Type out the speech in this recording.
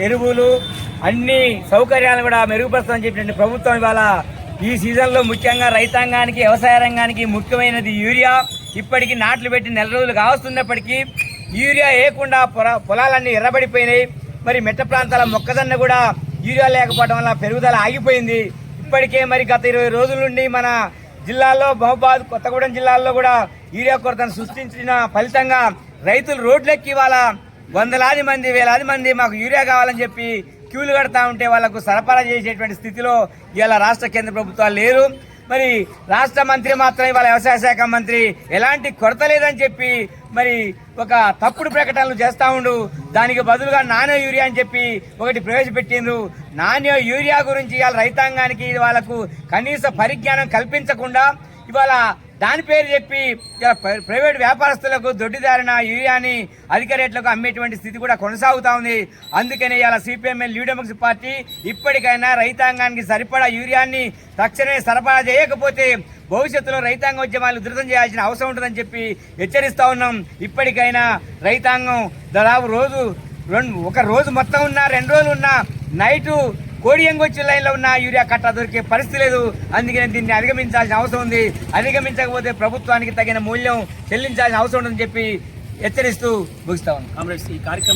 ఎరువులు అన్ని సౌకర్యాలు కూడా మెరుగుపరుస్తామని చెప్పిన ప్రభుత్వం ఇవాళ ఈ సీజన్లో ముఖ్యంగా రైతాంగానికి వ్యవసాయ రంగానికి ముఖ్యమైనది యూరియా. ఇప్పటికీ నాట్లు పెట్టి నెల రోజులు కావస్తున్నప్పటికీ యూరియా వేయకుండా పొలాలన్నీ ఎర్రబడిపోయినాయి. మరి మెట్ట ప్రాంతాల మొక్కజొన్న కూడా యూరియా లేకపోవడం వల్ల పెరుగుదల ఆగిపోయింది. ఇప్పటికే మరి గత 20 రోజుల నుండి మన జిల్లాల్లో మహబూబాద్, కొత్తగూడెం జిల్లాల్లో కూడా యూరియా కొరతను సృష్టించిన ఫలితంగా రైతులు రోడ్లెక్కి ఇవాళ వందలాది మంది, వేలాది మంది మాకు యూరియా కావాలని చెప్పి క్యూలు కడతా ఉంటే వాళ్లకు సరఫరా చేసేటువంటి స్థితిలో ఇవాళ రాష్ట్ర కేంద్ర ప్రభుత్వాలు లేరు. మరి రాష్ట్ర మంత్రి మాత్రం ఇవాళ వ్యవసాయ శాఖ మంత్రి ఎలాంటి కొరత లేదని చెప్పి మరి ఒక తప్పుడు ప్రకటనలు చేస్తా ఉండు. దానికి బదులుగా నాణ్య యూరియా అని చెప్పి ఒకటి ప్రవేశపెట్టిండ్రు. నాణ్య యూరియా గురించి ఇవాళ రైతాంగానికి వాళ్ళకు కనీస పరిజ్ఞానం కల్పించకుండా ఇవాళ దాని పేరు చెప్పి ప్రైవేట్ వ్యాపారస్తులకు దొడ్డిదారిన యూరియాని అధిక రేట్లకు అమ్మేటువంటి స్థితి కూడా కొనసాగుతా ఉంది. అందుకనే ఇవాళ సిపిఎంఎల్ న్యూ డెమోక్రసీ పార్టీ ఇప్పటికైనా రైతాంగానికి సరిపడా యూరియాని తక్షణమే సరఫరా చేయకపోతే భవిష్యత్తులో రైతాంగ ఉద్యమాలు ఉధృతం చేయాల్సిన అవసరం ఉంటుందని చెప్పి హెచ్చరిస్తా ఉన్నాం. ఇప్పటికైనా రైతాంగం దాదాపు ఒక రోజు మొత్తం ఉన్నా 2 రోజులు ఉన్నా నైటు కోడియంగొచ్చి లైన్లో ఉన్న యూరియా కట్ట దొరికే పరిస్థితి లేదు. అందుకని దీన్ని అధిగమించాల్సిన అవసరం ఉంది. అధిగమించకపోతే ప్రభుత్వానికి తగిన మూల్యం చెల్లించాల్సిన అవసరం ఉందని చెప్పి హెచ్చరిస్తూ ముగిస్తా ఉన్నాం. కామ్రేడ్స్, ఈ కార్యక్రమం